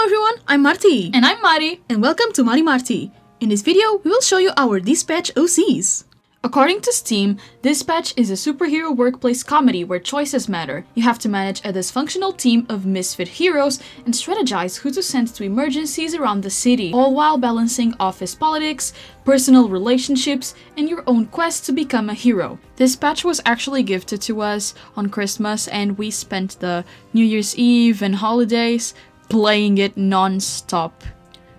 Hello everyone, I'm Marti. And I'm Mari. And welcome to MARI&MARTIE. In this video, we will show you our Dispatch OCs. According to Steam, Dispatch is a superhero workplace comedy where choices matter. You have to manage a dysfunctional team of misfit heroes and strategize who to send to emergencies around the city, all while balancing office politics, personal relationships, and your own quest to become a hero. Dispatch was actually gifted to us on Christmas, and we spent the New Year's Eve and holidays playing it non-stop.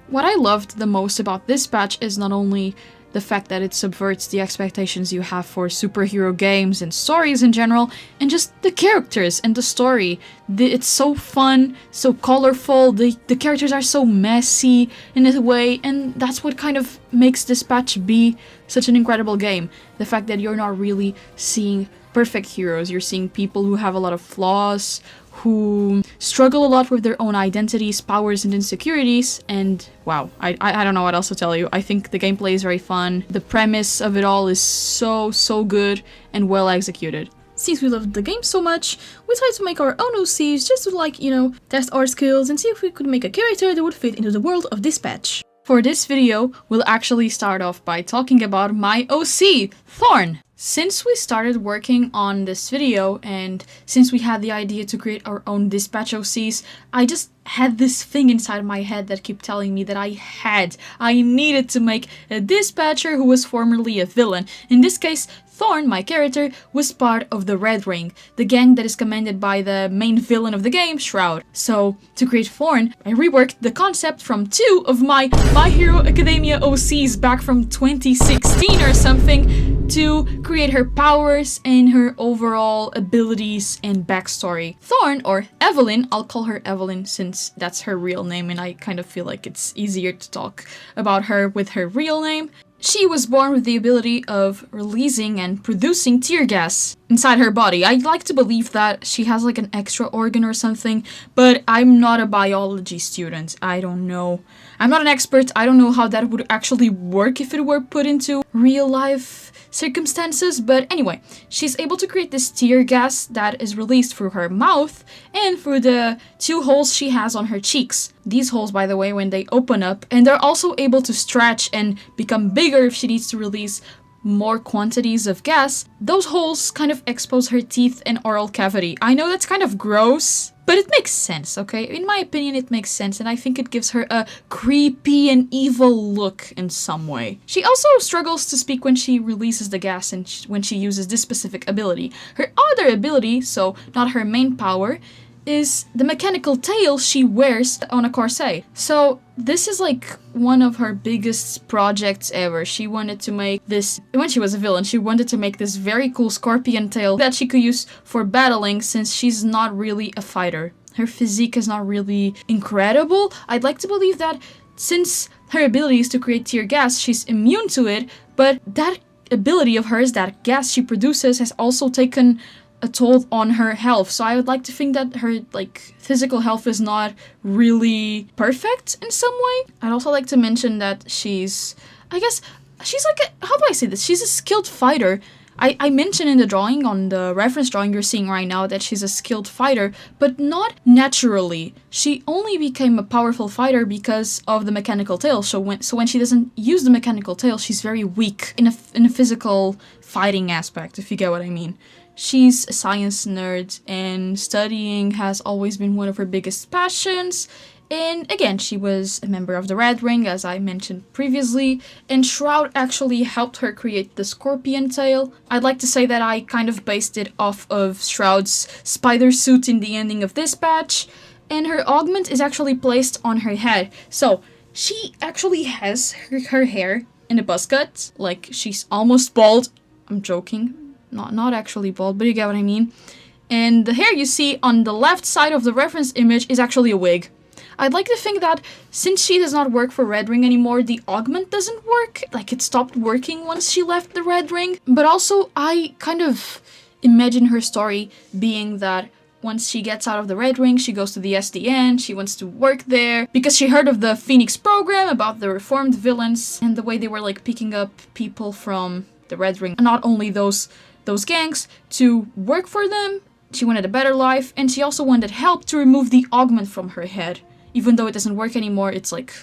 What I loved the most about Dispatch is not only the fact that it subverts the expectations you have for superhero games and stories in general, and just the characters and the story. It's so fun, so colorful, the characters are so messy in a way, and that's what kind of makes Dispatch be such an incredible game. The fact that you're not really seeing perfect heroes, you're seeing people who have a lot of flaws, who struggle a lot with their own identities, powers, and insecurities, and wow, I don't know what else to tell you. I think the gameplay is very fun. The premise of it all is so good and well executed. Since we loved the game so much, we tried to make our own OCs just to test our skills and see if we could make a character that would fit into the world of Dispatch. For this video, we'll actually start off by talking about my OC, Thorn. Since we started working on this video and since we had the idea to create our own Dispatch OCs, I just had this thing inside my head that kept telling me that I needed to make a dispatcher who was formerly a villain. In this case, Thorn, my character, was part of the Red Ring, the gang that is commanded by the main villain of the game, Shroud. So, to create Thorn, I reworked the concept from two of my My Hero Academia OCs back from 2016 or something to create her powers and her overall abilities and backstory. Thorn, or Evelyn, I'll call her Evelyn since that's her real name and I kind of feel like it's easier to talk about her with her real name. She was born with the ability of releasing and producing tear gas inside her body. I'd like to believe that she has like an extra organ or something, but I'm not a biology student. I don't know. I'm not an expert. I don't know how that would actually work if it were put into real life circumstances, but anyway, she's able to create this tear gas that is released through her mouth and through the two holes she has on her cheeks. These holes, by the way, when they open up, and they're also able to stretch and become bigger if she needs to release more quantities of gas. Those holes kind of expose her teeth and oral cavity. I know that's kind of gross, but it makes sense, okay? In my opinion, it makes sense, and I think it gives her a creepy and evil look in some way. She also struggles to speak when she releases the gas and when she uses this specific ability. Her other ability, so not her main power, is the mechanical tail she wears on a corset. So this is like one of her biggest projects ever. She wanted to make this, when she was a villain, she wanted to make this very cool scorpion tail that she could use for battling since she's not really a fighter. Her physique is not really incredible. I'd like to believe that since her ability is to create tear gas, she's immune to it, but that ability of hers, that gas she produces, has also taken a toll on her health. So I would like to think that her physical health is not really perfect in some way. I'd also like to mention that she's how do I say this? She's a skilled fighter. I mentioned in the drawing, on the reference drawing you're seeing right now, that she's a skilled fighter, but not naturally. She only became a powerful fighter because of the mechanical tail. So when she doesn't use the mechanical tail, she's very weak in a physical fighting aspect, if you get what I mean. She's a science nerd, and studying has always been one of her biggest passions. And again, she was a member of the Red Ring, as I mentioned previously, and Shroud actually helped her create the scorpion tail. I'd like to say that I kind of based it off of Shroud's spider suit in the ending of Dispatch, and her augment is actually placed on her head. So she actually has her hair in a buzz cut, like she's almost bald. I'm joking. Not actually bald, but you get what I mean. And the hair you see on the left side of the reference image is actually a wig. I'd like to think that since she does not work for Red Ring anymore, the augment doesn't work. It stopped working once she left the Red Ring. But also, I kind of imagine her story being that once she gets out of the Red Ring, she goes to the SDN, she wants to work there, because she heard of the Phoenix program about the reformed villains and the way they were picking up people from the Red Ring. Not only those gangs to work for them, she wanted a better life, and she also wanted help to remove the augment from her head. even though it doesn't work anymore, it's like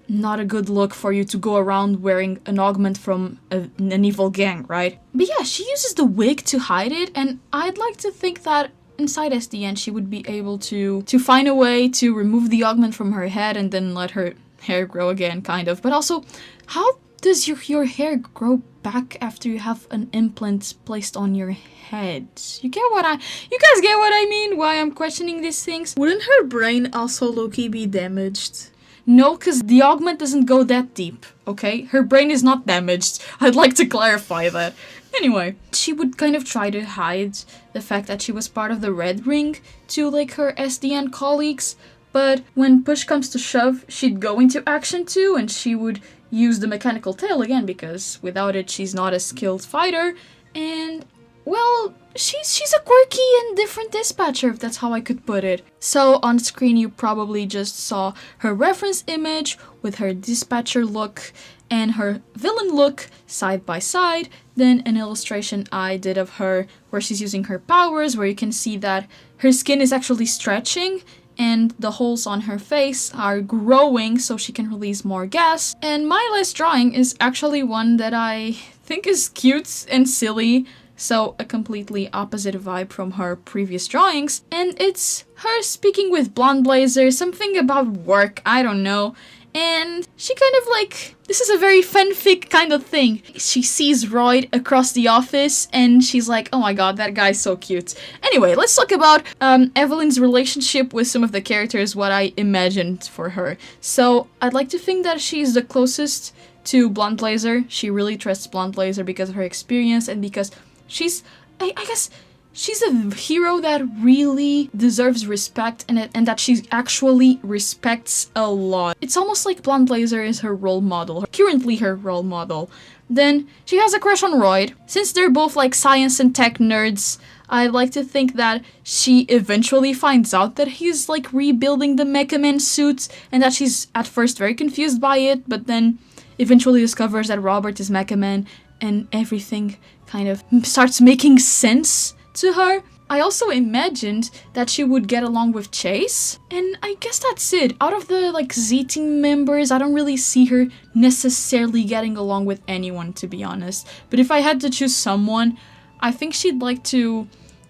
not a good look for you to go around wearing an augment from an evil gang, right? But yeah, she uses the wig to hide it, and I'd like to think that inside SDN she would be able to find a way to remove the augment from her head and then let her hair grow again, kind of. But also, how does your hair grow back after you have an implant placed on your head? You guys get what I mean? Why I'm questioning these things? Wouldn't her brain also low-key be damaged? No, because the augment doesn't go that deep, okay? Her brain is not damaged. I'd like to clarify that. Anyway, she would kind of try to hide the fact that she was part of the Red Ring to, like, her SDN colleagues, but when push comes to shove, she'd go into action too, and she would use the mechanical tail again, because without it, she's not a skilled fighter, and, well, she's a quirky and different dispatcher, if that's how I could put it. So on screen you probably just saw her reference image with her dispatcher look and her villain look side by side, then an illustration I did of her where she's using her powers, where you can see that her skin is actually stretching and the holes on her face are growing so she can release more gas. And my last drawing is actually one that I think is cute and silly, so a completely opposite vibe from her previous drawings, and it's her speaking with Blonde Blazer, something about work, I don't know, and she kind of like, this is a very fanfic kind of thing. She sees Royd across the office and she's like, oh my god, that guy's so cute. Anyway, let's talk about Evelyn's relationship with some of the characters, what I imagined for her. So I'd like to think that she's the closest to Blonde Blazer. She really trusts Blonde Blazer because of her experience and because she's, I guess, she's a hero that really deserves respect and that she actually respects a lot. It's almost like Blonde Blazer is her role model, currently her role model. Then she has a crush on Royd. Since they're both like science and tech nerds, I like to think that she eventually finds out that he's like rebuilding the Mecha Man suit and that she's at first very confused by it, but then eventually discovers that Robert is Mecha Man and everything kind of starts making sense to her. I also imagined that she would get along with Chase, and I guess that's it. Out of the like Z team members, I don't really see her necessarily getting along with anyone, to be honest. But if I had to choose someone, I think she'd like to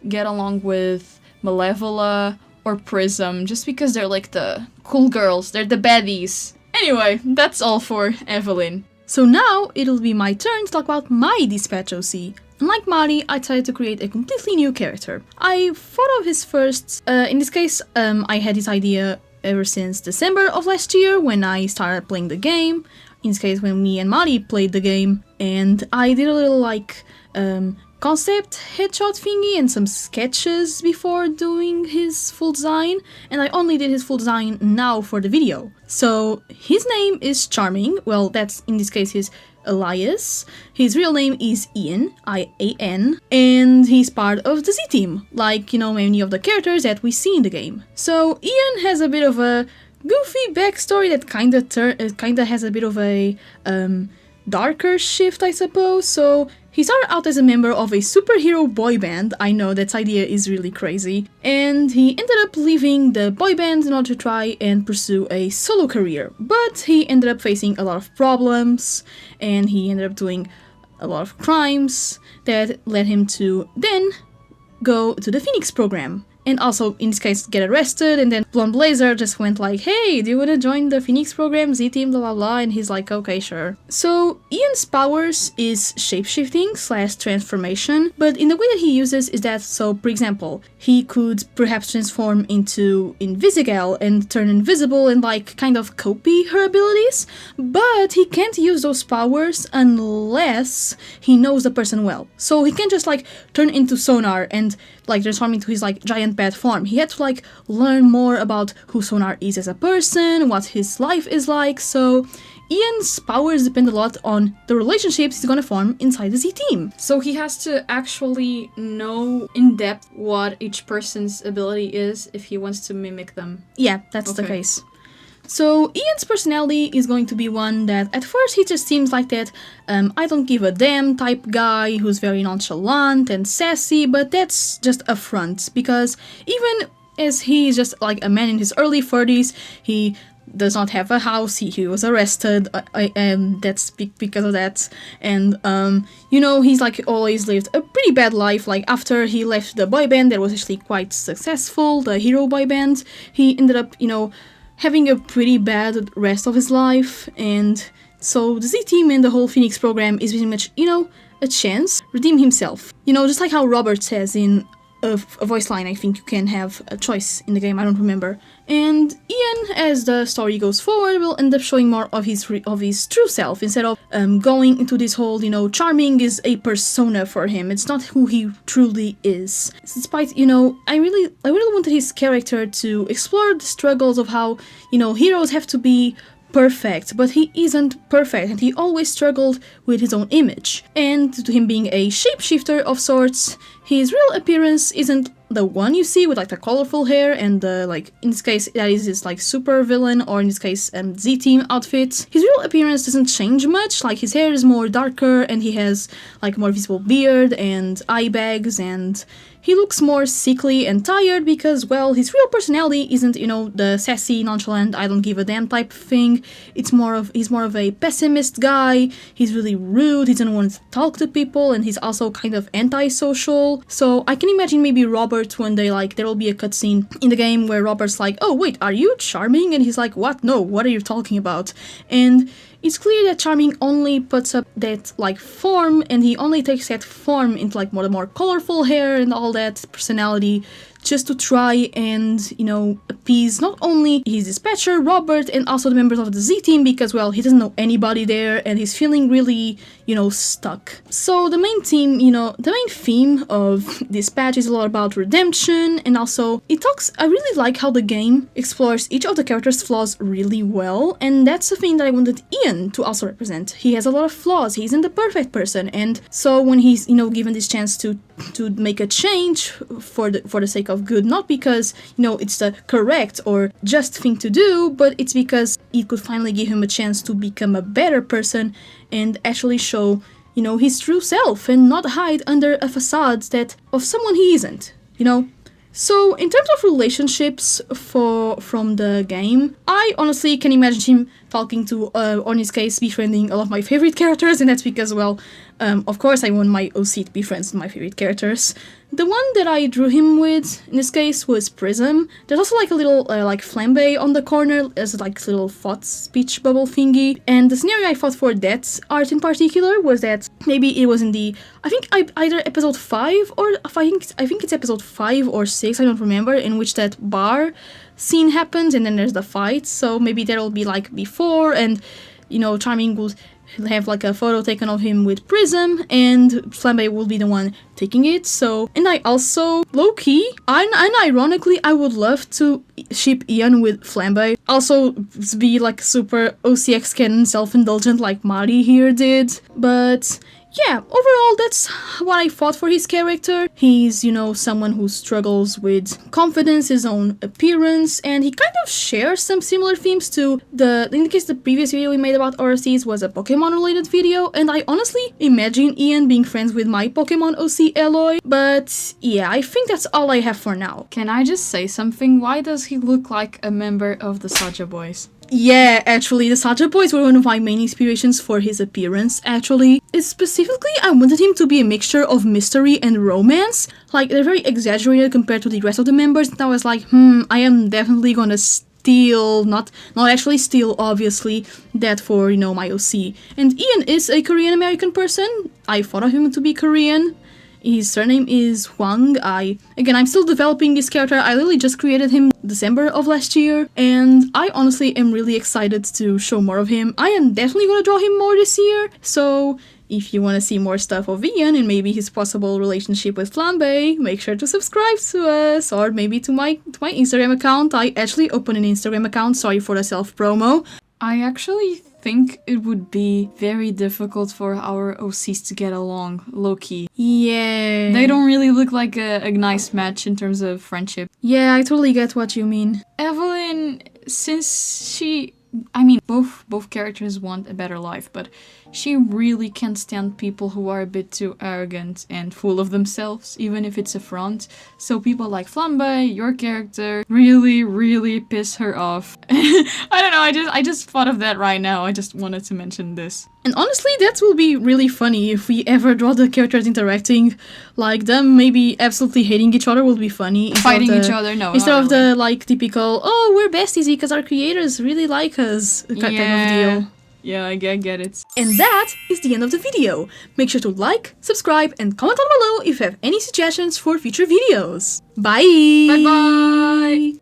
get along with Malevola or Prism, just because they're like the cool girls, they're the baddies. Anyway, that's all for Evelyn. So now it'll be my turn to talk about my Dispatch OC. Unlike Mari, I tried to create a completely new character. I thought of his first, in this case, I had this idea ever since December of last year when I started playing the game. In this case, when me and Mari played the game, and I did a little like concept headshot thingy and some sketches before doing his full design, and I only did his full design now for the video. So his name is Charming, well that's in this case his alias. His real name is Ian, I-A-N, and he's part of the Z team, like, you know, many of the characters that we see in the game. So Ian has a bit of a goofy backstory that kinda has a bit of a darker shift, I suppose. So he started out as a member of a superhero boy band. I know that idea is really crazy. And he ended up leaving the boy band in order to try and pursue a solo career. But he ended up facing a lot of problems, and he ended up doing a lot of crimes that led him to then go to the Phoenix program. And also, in this case, get arrested, and then Blonde Blazer just went like, hey, do you want to join the Phoenix program, Z-Team, blah blah blah, and he's like, okay, sure. So, Ian's powers is shapeshifting / transformation, but in the way that he uses is that, so, for example, he could perhaps transform into Invisigal and turn invisible and like kind of copy her abilities, but he can't use those powers unless he knows the person well. So he can't just like turn into Sonar and like transform into his like giant bad form. He had to like learn more about who Sonar is as a person, what his life is like. So Ian's powers depend a lot on the relationships he's gonna form inside the Z team. So he has to actually know in depth what each person's ability is if he wants to mimic them. Yeah, that's the case. So Ian's personality is going to be one that at first he just seems like that I don't give a damn type guy who's very nonchalant and sassy, but that's just a front, because even as he is just like a man in his early 30s. He does not have a house. He was arrested, and that's because of that. And you know, he's like always lived a pretty bad life. Like after he left the boy band that was actually quite successful, the hero boy band, he ended up, you know, having a pretty bad rest of his life. And so the Z team and the whole Phoenix program is pretty much, you know, a chance to redeem himself. You know, just like how Robert says in a voice line, I think you can have a choice in the game, I don't remember. And Ian, as the story goes forward, will end up showing more of his true self, instead of going into this whole, you know, charming is a persona for him. It's not who he truly is. Despite, you know, I really wanted his character to explore the struggles of how, you know, heroes have to be perfect, but he isn't perfect, and he always struggled with his own image. And to him being a shapeshifter of sorts, his real appearance isn't the one you see with like the colorful hair and the, like, in this case that is his like super villain, or in this case Z-team outfit. His real appearance doesn't change much. Like his hair is more darker and he has like more visible beard and eye bags, and he looks more sickly and tired because, well, his real personality isn't, you know, the sassy, nonchalant, I don't give a damn type thing. He's more of a pessimist guy. He's really rude, he doesn't want to talk to people, and he's also kind of antisocial. So I can imagine maybe Robert one day, like, there will be a cutscene in the game where Robert's like, oh wait, are you charming? And he's like, what? No, what are you talking about? And it's clear that Charming only puts up that, like, form, and he only takes that form into, like, more colorful hair and all that personality, just to try and, you know, appease not only his dispatcher, Robert, and also the members of the Z team, because, well, he doesn't know anybody there, and he's feeling really, you know, stuck. So the main team, you know, the main theme of Dispatch is a lot about redemption, and also I really like how the game explores each of the characters' flaws really well, and that's the thing that I wanted Ian to also represent. He has a lot of flaws, he isn't the perfect person, and so when he's, you know, given this chance to make a change for the sake of good, not because, you know, it's the correct or just thing to do, but it's because it could finally give him a chance to become a better person and actually show, you know, his true self and not hide under a facade of someone he isn't, you know. So in terms of relationships from the game, I honestly can imagine him talking to, or in his case, befriending a lot of my favorite characters, and that's because, well, of course I want my OC to be friends with my favorite characters. The one that I drew him with, in this case, was Prism. There's also like a little, like, flambe on the corner as like little thought speech bubble thingy. And the scenario I thought for that art in particular was that maybe it was in the, either episode 5 or, I think it's episode 5 or 6, I don't remember, in which that bar scene happens and then there's the fight. So maybe that'll be like before, and, you know, Charming will have like a photo taken of him with Prism, and Flambe will be the one taking it. So, and I also, low-key, and ironically, I would love to ship Ian with Flambe. Also be like super OCX canon self-indulgent like Mari here did. But yeah, overall, that's what I thought for his character. He's, you know, someone who struggles with confidence, his own appearance, and he kind of shares some similar themes to in the case the previous video we made about OCs was a Pokemon related video, and I honestly imagine Ian being friends with my Pokemon OC Aloy. But yeah, I think that's all I have for now. Can I just say something? Why does he look like a member of the Saja Boys? Yeah, actually, the Saja Boys were one of my main inspirations for his appearance, actually. Specifically, I wanted him to be a mixture of mystery and romance. Like, they're very exaggerated compared to the rest of the members, and I was like, I am definitely gonna steal, not actually steal, obviously, that for, you know, my OC. And Ian is a Korean American person. I thought of him to be Korean. His surname is Hwang. I'm still developing this character. I literally just created him December of last year, and I honestly am really excited to show more of him. I am definitely gonna draw him more this year, so if you want to see more stuff of Ian and maybe his possible relationship with Flambe, make sure to subscribe to us, or maybe to my Instagram account. I actually opened an Instagram account, sorry for the self-promo. I actually think it would be very difficult for our OCs to get along, low-key. Yeah. They don't really look like a nice match in terms of friendship. Yeah, I totally get what you mean. Evelyn, since both characters want a better life, but she really can't stand people who are a bit too arrogant and full of themselves, even if it's a front. So people like Flambe, your character, really piss her off. I don't know, I just thought of that right now. I just wanted to mention this. And honestly, that will be really funny if we ever draw the characters interacting, like them maybe absolutely hating each other will be funny. Fighting each other, no. Instead of the like typical, oh, we're besties because our creators really like us type of deal. Yeah, I get it. And that is the end of the video. Make sure to like, subscribe, and comment down below if you have any suggestions for future videos. Bye! Bye bye!